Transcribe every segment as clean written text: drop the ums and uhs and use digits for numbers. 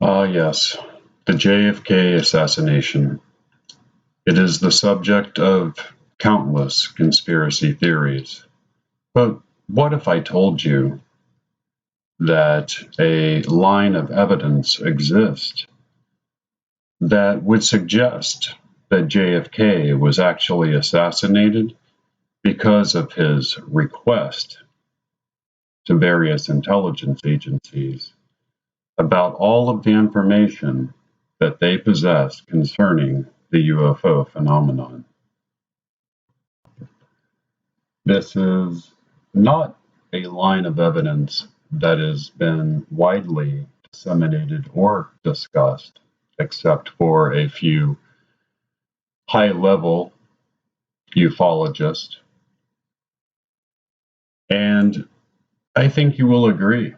Yes, the JFK assassination. It is the subject of countless conspiracy theories. But what if I told you that a line of evidence exists that would suggest that JFK was actually assassinated because of his request to various intelligence agencies about all of the information that they possess concerning the UFO phenomenon? This is not a line of evidence that has been widely disseminated or discussed, except for a few high-level ufologists. And I think you will agree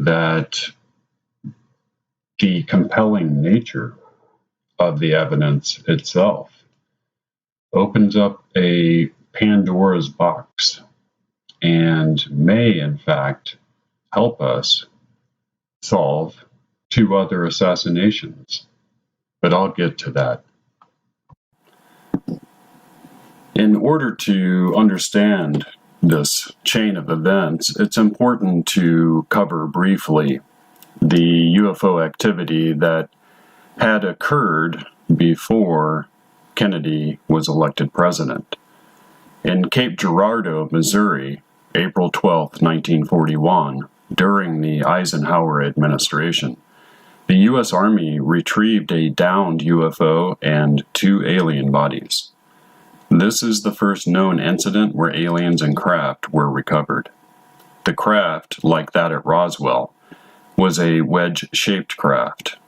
that the compelling nature of the evidence itself opens up a Pandora's box and may, in fact, help us solve 2 other assassinations. But I'll get to that. In order to understand this chain of events, it's important to cover briefly the UFO activity that had occurred before Kennedy was elected president. In Cape Girardeau, Missouri, April 12, 1941, during the Eisenhower administration, the U.S. Army retrieved a downed UFO and 2 alien bodies. This is the first known incident where aliens and craft were recovered. The craft, like that at Roswell, was a wedge-shaped craft.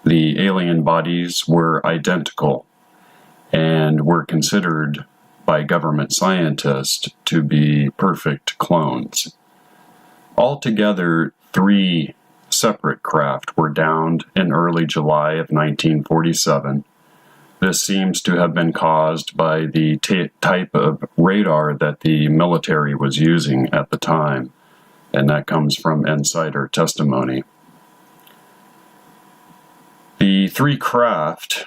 The alien bodies were identical and were considered by government scientists to be perfect clones. Altogether, 3 separate craft were downed in early July of 1947. This seems to have been caused by the type of radar that the military was using at the time, and that comes from insider testimony. The 3 craft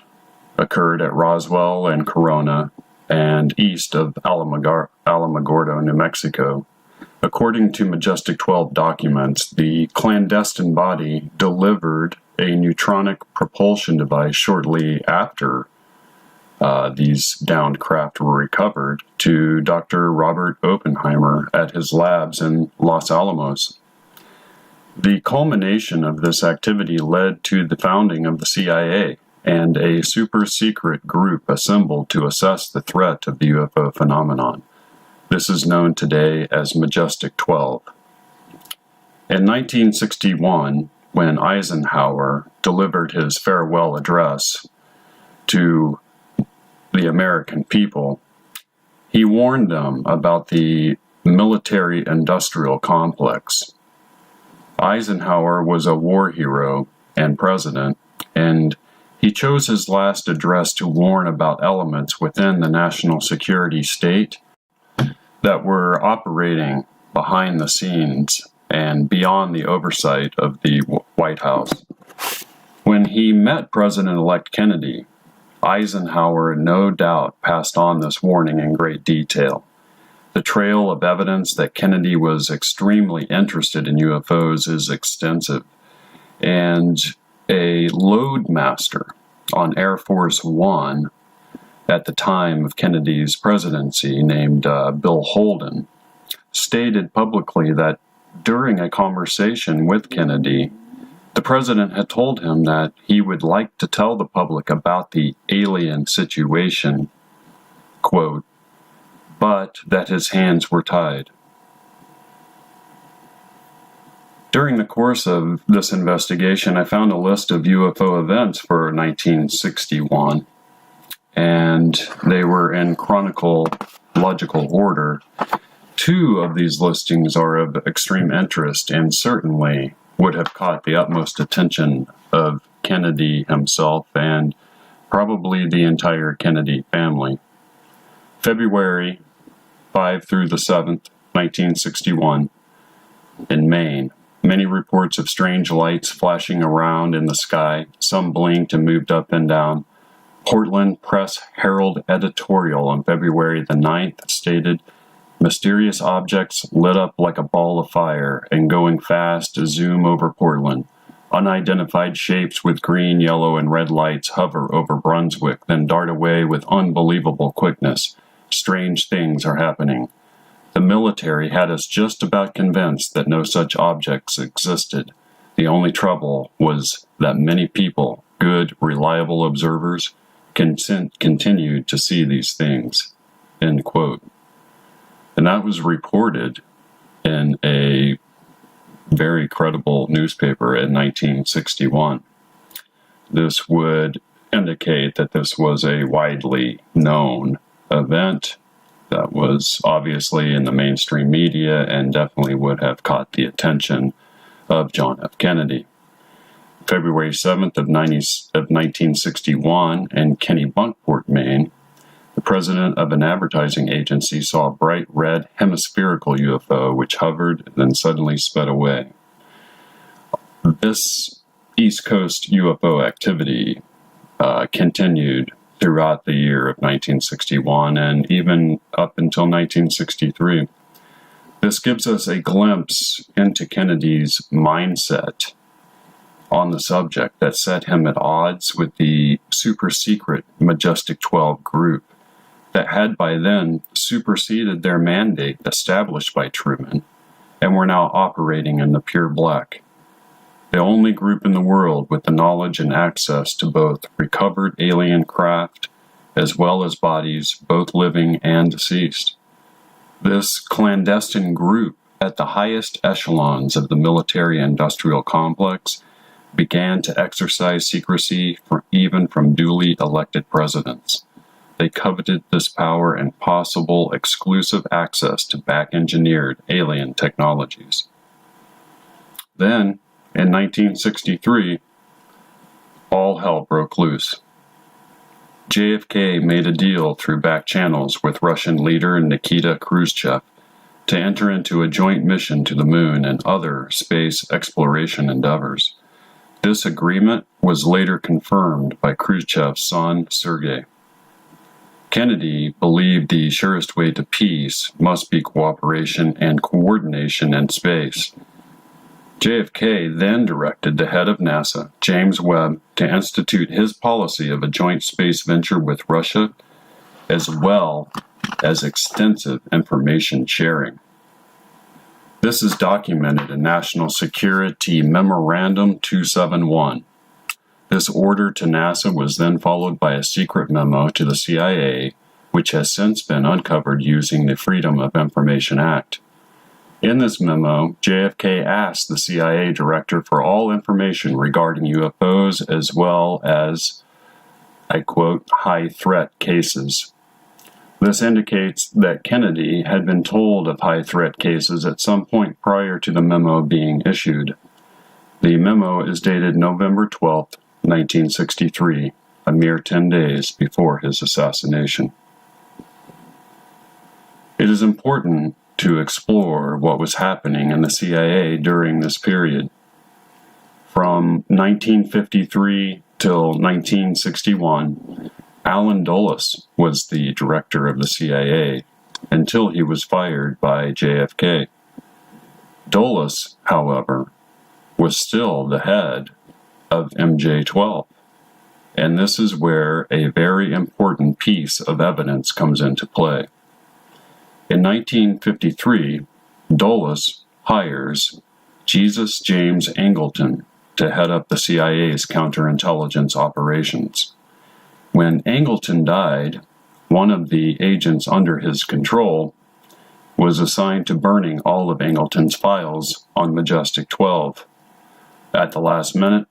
occurred at Roswell and Corona and east of Alamogordo, New Mexico. According to Majestic 12 documents, the clandestine body delivered a neutronic propulsion device shortly after these downed craft were recovered to Dr. Robert Oppenheimer at his labs in Los Alamos. The culmination of this activity led to the founding of the CIA and a super-secret group assembled to assess the threat of the UFO phenomenon. This is known today as Majestic 12. In 1961, when Eisenhower delivered his farewell address to the American people, he warned them about the military-industrial complex. Eisenhower was a war hero and president, and he chose his last address to warn about elements within the national security state that were operating behind the scenes and beyond the oversight of the White House. When he met President-elect Kennedy, Eisenhower no doubt passed on this warning in great detail. The trail of evidence that Kennedy was extremely interested in UFOs is extensive, and a loadmaster on Air Force One at the time of Kennedy's presidency, named Bill Holden, stated publicly that during a conversation with Kennedy, the president had told him that he would like to tell the public about the alien situation, quote, but that his hands were tied. During the course of this investigation, I found a list of UFO events for 1961, and they were in chronological order. 2 of these listings are of extreme interest and certainly would have caught the utmost attention of Kennedy himself and probably the entire Kennedy family. February 5 through the 7th, 1961, in Maine, Many reports of strange lights flashing around in the sky. Some blinked and moved up and down. Portland Press Herald editorial on February the 9th stated, "Mysterious objects lit up like a ball of fire and going fast zoom over Portland. Unidentified shapes with green, yellow, and red lights hover over Brunswick, then dart away with unbelievable quickness. Strange things are happening. The military had us just about convinced that no such objects existed. The only trouble was that many people, good, reliable observers, continued to see these things." End quote. And that was reported in a very credible newspaper in 1961. This would indicate that this was a widely known event that was obviously in the mainstream media and definitely would have caught the attention of John F. Kennedy. February 7th of 1961 in Kennebunkport, Maine, the president of an advertising agency saw a bright red hemispherical UFO which hovered and then suddenly sped away. This East Coast UFO activity continued throughout the year of 1961 and even up until 1963. This gives us a glimpse into Kennedy's mindset on the subject that set him at odds with the super-secret Majestic 12 group that had by then superseded their mandate established by Truman and were now operating in the pure black. The only group in the world with the knowledge and access to both recovered alien craft as well as bodies, both living and deceased. This clandestine group at the highest echelons of the military-industrial complex began to exercise secrecy even from duly elected presidents. They coveted this power and possible exclusive access to back-engineered alien technologies. Then, in 1963, all hell broke loose. JFK made a deal through back channels with Russian leader Nikita Khrushchev to enter into a joint mission to the moon and other space exploration endeavors. This agreement was later confirmed by Khrushchev's son, Sergei. Kennedy believed the surest way to peace must be cooperation and coordination in space. JFK then directed the head of NASA, James Webb, to institute his policy of a joint space venture with Russia, as well as extensive information sharing. This is documented in National Security Memorandum 271. This order to NASA was then followed by a secret memo to the CIA, which has since been uncovered using the Freedom of Information Act. In this memo, JFK asked the CIA director for all information regarding UFOs as well as, I quote, high-threat cases. This indicates that Kennedy had been told of high-threat cases at some point prior to the memo being issued. The memo is dated November 12, 1963, a mere 10 days before his assassination. It is important to explore what was happening in the CIA during this period. From 1953 till 1961, Allen Dulles was the director of the CIA until he was fired by JFK. Dulles, however, was still the head of MJ-12, and this is where a very important piece of evidence comes into play. In 1953, Dulles hires Jesus James Angleton to head up the CIA's counterintelligence operations. When Angleton died, one of the agents under his control was assigned to burning all of Angleton's files on Majestic 12. At the last minute,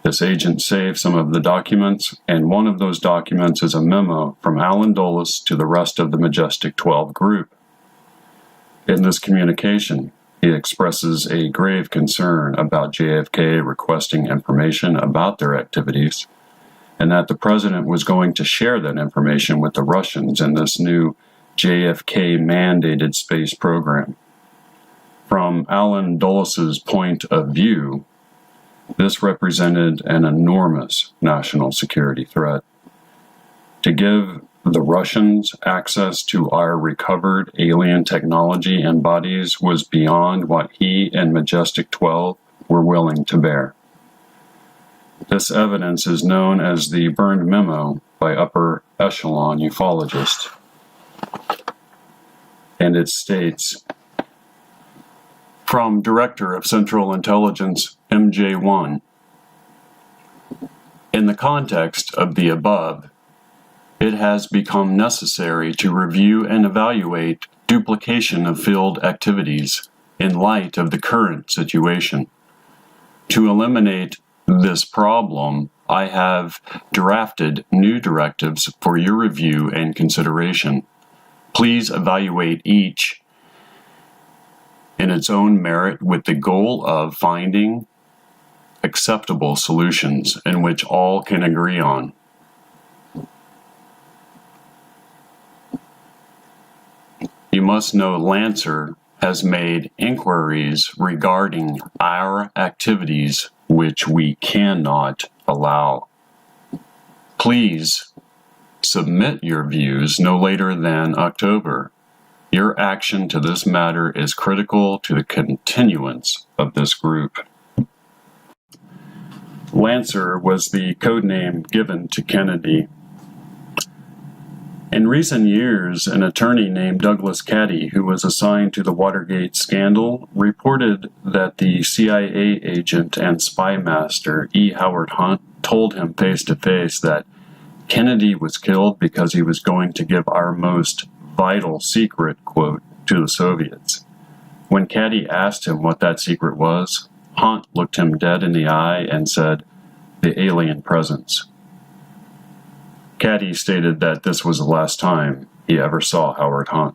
this agent saved some of the documents, and one of those documents is a memo from Allen Dulles to the rest of the Majestic 12 group. In this communication, he expresses a grave concern about JFK requesting information about their activities, and that the president was going to share that information with the Russians in this new JFK-mandated space program. From Alan Dulles' point of view, this represented an enormous national security threat. To give the Russians access to our recovered alien technology and bodies was beyond what he and Majestic 12 were willing to bear. This evidence is known as the burned memo by upper echelon ufologists. And it states, from Director of Central Intelligence MJ1, in the context of the above, it has become necessary to review and evaluate duplication of field activities in light of the current situation. To eliminate this problem, I have drafted new directives for your review and consideration. Please evaluate each in its own merit with the goal of finding acceptable solutions in which all can agree on. You must know Lancer has made inquiries regarding our activities which we cannot allow. Please submit your views no later than October. Your action to this matter is critical to the continuance of this group. Lancer was the codename given to Kennedy. In recent years, an attorney named Douglas Cady, who was assigned to the Watergate scandal, reported that the CIA agent and spy master E. Howard Hunt told him face-to-face that Kennedy was killed because he was going to give our most vital secret, quote, to the Soviets. When Cady asked him what that secret was, Hunt looked him dead in the eye and said, "The alien presence." Cady stated that this was the last time he ever saw Howard Hunt.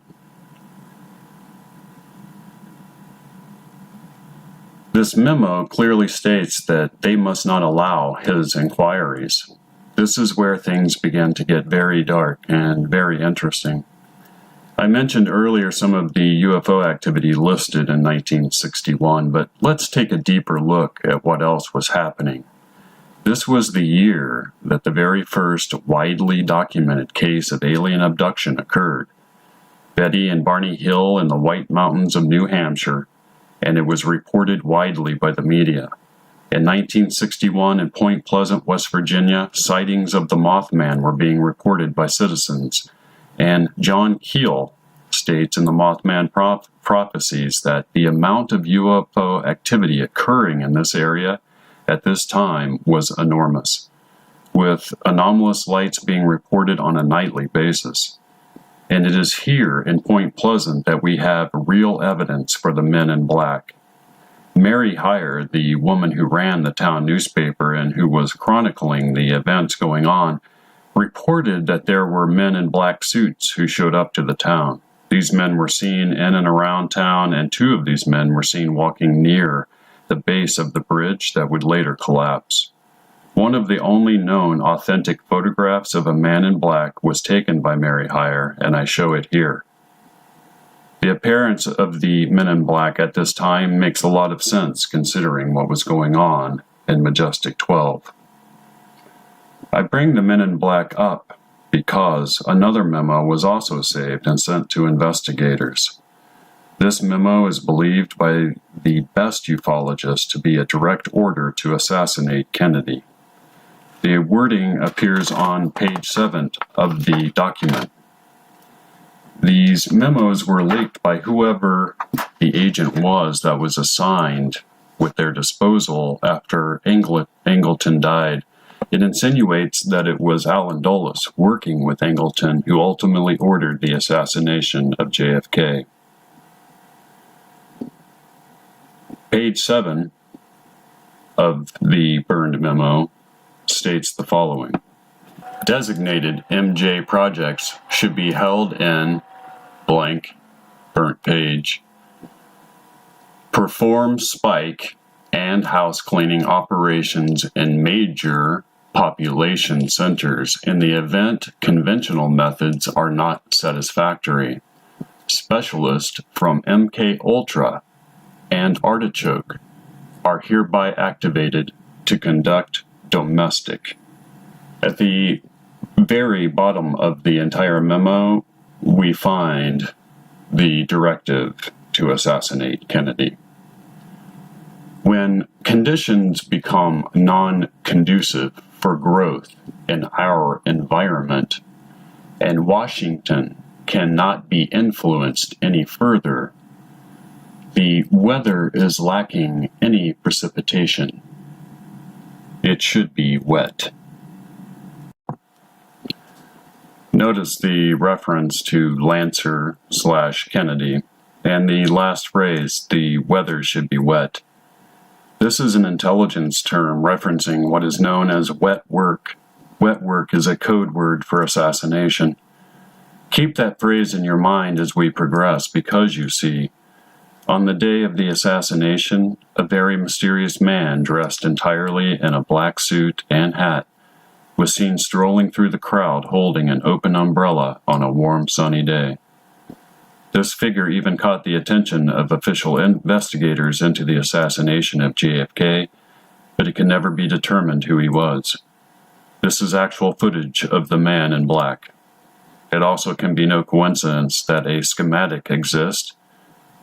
This memo clearly states that they must not allow his inquiries. This is where things begin to get very dark and very interesting. I mentioned earlier some of the UFO activity listed in 1961, but let's take a deeper look at what else was happening. This was the year that the very first widely documented case of alien abduction occurred. Betty and Barney Hill in the White Mountains of New Hampshire, and it was reported widely by the media. In 1961 in Point Pleasant, West Virginia, sightings of the Mothman were being reported by citizens, and John Keel states in the Mothman prophecies that the amount of UFO activity occurring in this area at this time was enormous, with anomalous lights being reported on a nightly basis. And it is here in Point Pleasant that we have real evidence for the men in black. Mary Hyre, the woman who ran the town newspaper and who was chronicling the events going on, reported that there were men in black suits who showed up to the town. These men were seen in and around town, and two of these men were seen walking near the base of the bridge that would later collapse. One of the only known authentic photographs of a man in black was taken by Mary Hyre, and I show it here. The appearance of the men in black at this time makes a lot of sense considering what was going on in Majestic 12. I bring the men in black up because another memo was also saved and sent to investigators. This memo is believed by the best ufologists to be a direct order to assassinate Kennedy. The wording appears on page 7 of the document. These memos were leaked by whoever the agent was that was assigned with their disposal after Angleton died. It insinuates that it was Alan Dulles working with Angleton who ultimately ordered the assassination of JFK. Page 7 of the burned memo states the following. Designated MJ projects should be held in blank, burnt page. Perform spike and house cleaning operations in major population centers in the event conventional methods are not satisfactory. Specialist from MK Ultra and artichoke are hereby activated to conduct domestic. At the very bottom of the entire memo, we find the directive to assassinate Kennedy. When conditions become non-conducive for growth in our environment, and Washington cannot be influenced any further, the weather is lacking any precipitation. It should be wet. Notice the reference to Lancer/Kennedy and the last phrase, the weather should be wet. This is an intelligence term referencing what is known as wet work. Wet work is a code word for assassination. Keep that phrase in your mind as we progress, because you see, on the day of the assassination, a very mysterious man dressed entirely in a black suit and hat was seen strolling through the crowd holding an open umbrella on a warm, sunny day. This figure even caught the attention of official investigators into the assassination of JFK, but it can never be determined who he was. This is actual footage of the man in black. It also can be no coincidence that a schematic exists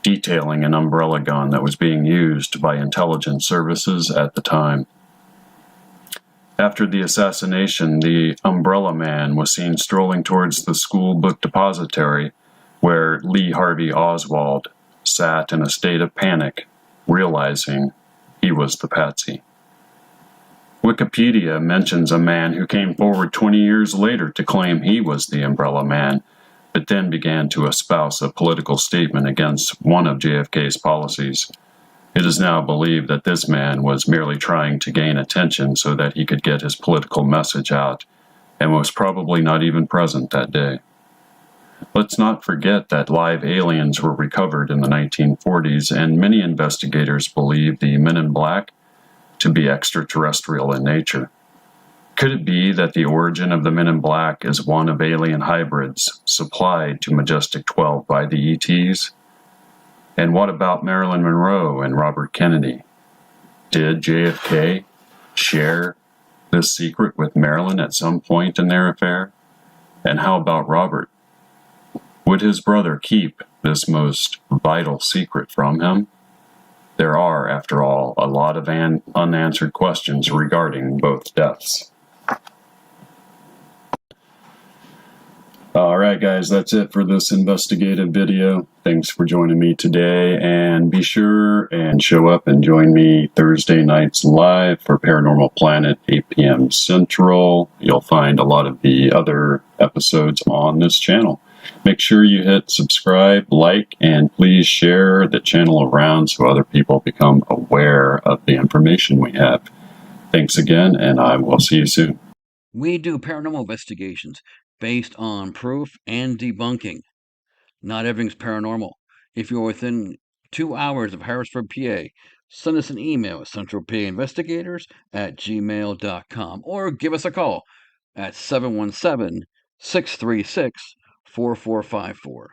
detailing an umbrella gun that was being used by intelligence services at the time. After the assassination, the umbrella man was seen strolling towards the school book depository where Lee Harvey Oswald sat in a state of panic, realizing he was the patsy. Wikipedia mentions a man who came forward 20 years later to claim he was the umbrella man, but then began to espouse a political statement against one of JFK's policies. It is now believed that this man was merely trying to gain attention so that he could get his political message out, and was probably not even present that day. Let's not forget that live aliens were recovered in the 1940s, and many investigators believe the Men in Black to be extraterrestrial in nature. Could it be that the origin of the Men in Black is one of alien hybrids supplied to Majestic 12 by the ETs? And what about Marilyn Monroe and Robert Kennedy? Did JFK share this secret with Marilyn at some point in their affair? And how about Robert? Would his brother keep this most vital secret from him? There are, after all, a lot of unanswered questions regarding both deaths. Alright guys, that's it for this investigative video. Thanks for joining me today, and be sure and show up and join me Thursday nights live for Paranormal Planet, 8 p.m. Central. You'll find a lot of the other episodes on this channel. Make sure you hit subscribe, like, and please share the channel around so other people become aware of the information we have. Thanks again, and I will see you soon. We do paranormal investigations based on proof and debunking. Not everything's paranormal. If you're within 2 hours of Harrisburg, PA, send us an email at centralpainvestigators@gmail.com or give us a call at 717-636-4454.